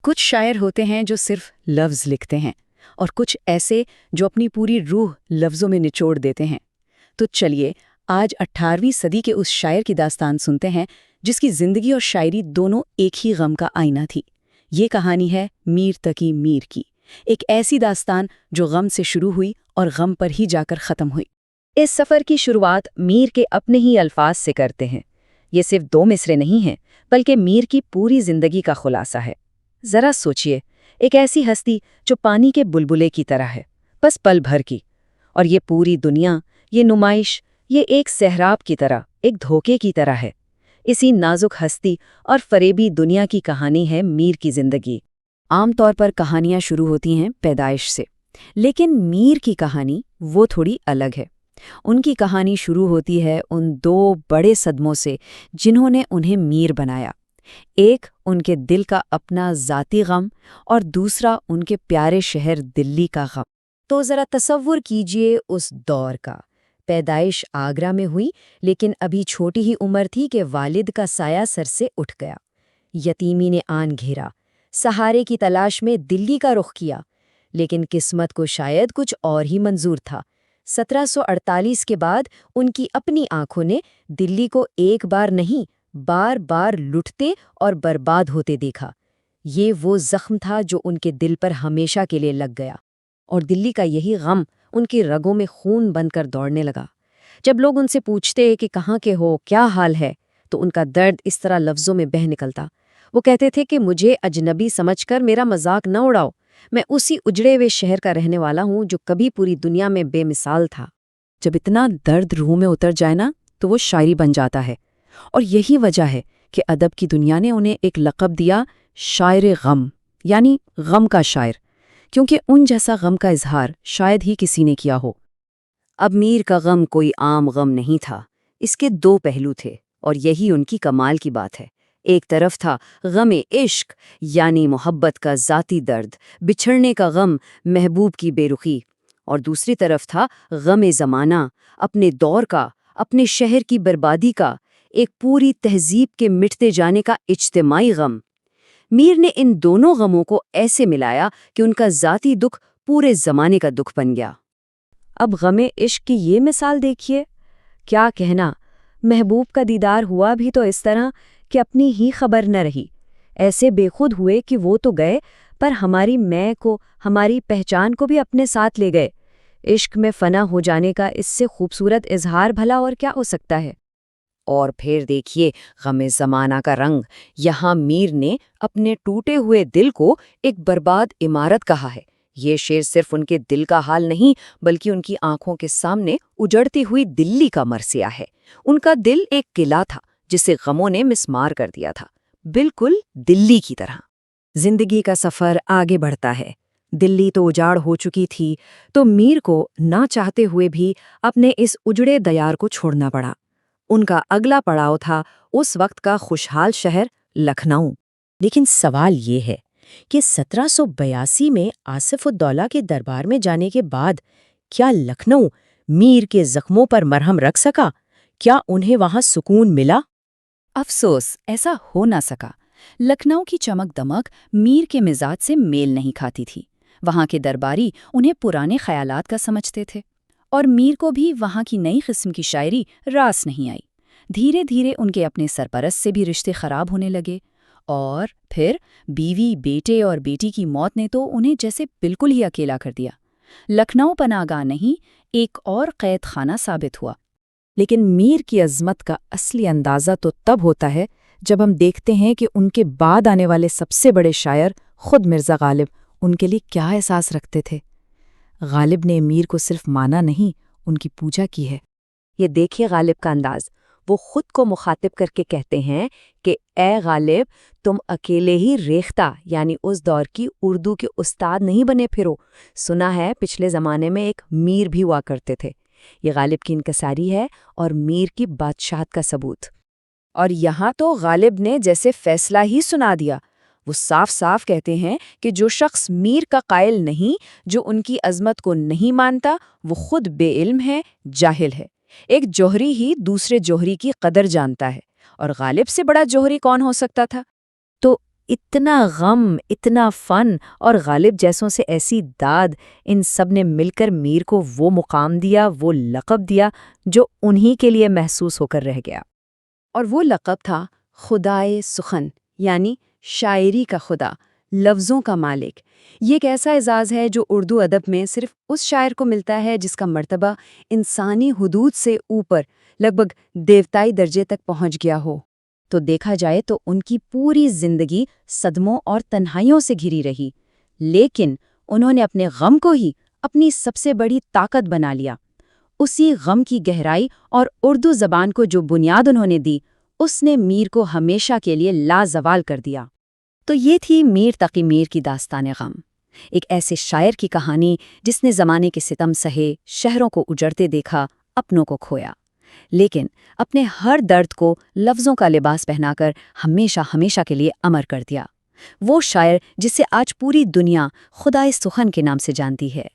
کچھ شاعر ہوتے ہیں جو صرف لفظ لکھتے ہیں اور کچھ ایسے جو اپنی پوری روح لفظوں میں نچوڑ دیتے ہیں۔ تو چلیے آج 18ویں صدی کے اس شاعر کی داستان سنتے ہیں جس کی زندگی اور شاعری دونوں ایک ہی غم کا آئینہ تھی۔ یہ کہانی ہے میر تقی میر کی، ایک ایسی داستان جو غم سے شروع ہوئی اور غم پر ہی جا کر ختم ہوئی۔ اس سفر کی شروعات میر کے اپنے ہی الفاظ سے کرتے ہیں۔ یہ صرف 2 مصرے نہیں ہیں بلکہ میر کی پوری زندگی کا خلاصہ ہے۔ ذرا سوچئے، ایک ایسی ہستی جو پانی کے بلبلے کی طرح ہے، بس پل بھر کی، اور یہ پوری دنیا، یہ نمائش، یہ ایک سہراب کی طرح، ایک دھوکے کی طرح ہے۔ اسی نازک ہستی اور فریبی دنیا کی کہانی ہے میر کی زندگی۔ عام طور پر کہانیاں شروع ہوتی ہیں پیدائش سے، لیکن میر کی کہانی وہ تھوڑی الگ ہے۔ ان کی کہانی شروع ہوتی ہے ان 2 بڑے صدموں سے جنہوں نے انہیں میر بنایا۔ ایک ان کے دل کا اپنا ذاتی غم اور دوسرا ان کے پیارے شہر دلی کا غم۔ تو ذرا تصور کیجئے اس دور کا۔ پیدائش آگرہ میں ہوئی، لیکن ابھی چھوٹی ہی عمر تھی کہ والد کا سایہ سر سے اٹھ گیا۔ یتیمی نے آن گھیرا، سہارے کی تلاش میں دلی کا رخ کیا، لیکن قسمت کو شاید کچھ اور ہی منظور تھا۔ 1748 کے بعد ان کی اپنی آنکھوں نے دلی کو ایک بار نہیں، بار بار لٹتے اور برباد ہوتے دیکھا۔ یہ وہ زخم تھا جو ان کے دل پر ہمیشہ کے لیے لگ گیا، اور دلی کا یہی غم ان کی رگوں میں خون بن کر دوڑنے لگا۔ جب لوگ ان سے پوچھتے کہ کہاں کے ہو، کیا حال ہے، تو ان کا درد اس طرح لفظوں میں بہہ نکلتا۔ وہ کہتے تھے کہ مجھے اجنبی سمجھ کر میرا مذاق نہ اڑاؤ، میں اسی اجڑے ہوئے شہر کا رہنے والا ہوں جو کبھی پوری دنیا میں بے مثال تھا۔ جب اتنا درد روح میں اتر جائے نا تو وہ شاعری بن جاتا ہے، اور یہی وجہ ہے کہ ادب کی دنیا نے انہیں ایک لقب دیا، شاعر غم، یعنی غم کا شاعر، کیونکہ ان جیسا غم کا اظہار شاید ہی کسی نے کیا ہو۔ اب میر کا غم کوئی عام غم نہیں تھا، اس کے 2 پہلو تھے، اور یہی ان کی کمال کی بات ہے۔ ایک طرف تھا غم عشق، یعنی محبت کا ذاتی درد، بچھڑنے کا غم، محبوب کی بے رخی، اور دوسری طرف تھا غم زمانہ، اپنے دور کا، اپنے شہر کی بربادی کا، ایک پوری تہذیب کے مٹتے جانے کا اجتماعی غم۔ میر نے ان دونوں غموں کو ایسے ملایا کہ ان کا ذاتی دکھ پورے زمانے کا دکھ بن گیا۔ اب غم عشق کی یہ مثال دیکھیے، کیا کہنا، محبوب کا دیدار ہوا بھی تو اس طرح کہ اپنی ہی خبر نہ رہی۔ ایسے بے خود ہوئے کہ وہ تو گئے، پر ہماری میں کو، ہماری پہچان کو بھی اپنے ساتھ لے گئے۔ عشق میں فنا ہو جانے کا اس سے خوبصورت اظہار بھلا اور کیا ہو سکتا ہے؟ اور پھر دیکھیے غم زمانہ کا رنگ۔ یہاں میر نے اپنے ٹوٹے ہوئے دل کو ایک برباد عمارت کہا ہے۔ یہ شعر صرف ان کے دل کا حال نہیں بلکہ ان کی آنکھوں کے سامنے اجڑتی ہوئی دلی کا مرثیہ ہے۔ ان کا دل ایک قلعہ تھا جسے غموں نے مسمار کر دیا تھا، بالکل دلی کی طرح۔ زندگی کا سفر آگے بڑھتا ہے۔ دلی تو اجاڑ ہو چکی تھی، تو میر کو نہ چاہتے ہوئے بھی اپنے اس اجڑے دیار کو چھوڑنا پڑا۔ ان کا اگلا پڑاؤ تھا اس وقت کا خوشحال شہر لکھنؤ۔ لیکن سوال یہ ہے کہ 1782 میں آصف الدولہ کے دربار میں جانے کے بعد کیا لکھنؤ میر کے زخموں پر مرہم رکھ سکا؟ کیا انہیں وہاں سکون ملا؟ افسوس، ایسا ہو نہ سکا۔ لکھنؤ کی چمک دمک میر کے مزاج سے میل نہیں کھاتی تھی۔ وہاں کے درباری انہیں پرانے خیالات کا سمجھتے تھے، اور میر کو بھی وہاں کی نئی قسم کی شاعری راس نہیں آئی۔ دھیرے دھیرے ان کے اپنے سرپرست سے بھی رشتے خراب ہونے لگے، اور پھر بیوی، بیٹے اور بیٹی کی موت نے تو انہیں جیسے بالکل ہی اکیلا کر دیا۔ لکھنؤ پناہگاہ نہیں، ایک اور قید خانہ ثابت ہوا۔ لیکن میر کی عظمت کا اصلی اندازہ تو تب ہوتا ہے جب ہم دیکھتے ہیں کہ ان کے بعد آنے والے سب سے بڑے شاعر خود مرزا غالب ان کے لیے کیا احساس رکھتے تھے۔ غالب نے میر کو صرف مانا نہیں، ان کی پوجا کی ہے۔ یہ دیکھیے غالب کا انداز، وہ خود کو مخاطب کر کے کہتے ہیں کہ اے غالب، تم اکیلے ہی ریختہ یعنی اس دور کی اردو کے استاد نہیں بنے پھرو، سنا ہے پچھلے زمانے میں ایک میر بھی ہوا کرتے تھے۔ یہ غالب کی انکساری ہے اور میر کی بادشاہت کا ثبوت۔ اور یہاں تو غالب نے جیسے فیصلہ ہی سنا دیا۔ وہ صاف صاف کہتے ہیں کہ جو شخص میر کا قائل نہیں، جو ان کی عظمت کو نہیں مانتا، وہ خود بے علم ہے، جاہل ہے۔ ایک جوہری ہی دوسرے جوہری کی قدر جانتا ہے، اور غالب سے بڑا جوہری کون ہو سکتا تھا؟ تو اتنا غم، اتنا فن اور غالب جیسوں سے ایسی داد، ان سب نے مل کر میر کو وہ مقام دیا، وہ لقب دیا جو انہی کے لیے محسوس ہو کر رہ گیا۔ اور وہ لقب تھا خدائے سخن، یعنی شاعری کا خدا، لفظوں کا مالک۔ یہ ایک ایسا اعزاز ہے جو اردو ادب میں صرف اس شاعر کو ملتا ہے جس کا مرتبہ انسانی حدود سے اوپر، لگ بھگ دیوتائی درجے تک پہنچ گیا ہو۔ تو دیکھا جائے تو ان کی پوری زندگی صدموں اور تنہائیوں سے گھری رہی، لیکن انہوں نے اپنے غم کو ہی اپنی سب سے بڑی طاقت بنا لیا۔ اسی غم کی گہرائی اور اردو زبان کو جو بنیاد انہوں نے دی، اس نے میر کو ہمیشہ کے لیے لازوال کر دیا۔ تو یہ تھی میر تقی میر کی داستان غم، ایک ایسے شاعر کی کہانی جس نے زمانے کے ستم سہے، شہروں کو اجڑتے دیکھا، اپنوں کو کھویا، لیکن اپنے ہر درد کو لفظوں کا لباس پہنا کر ہمیشہ ہمیشہ کے لیے امر کر دیا۔ وہ شاعر جسے آج پوری دنیا خدائے سخن کے نام سے جانتی ہے۔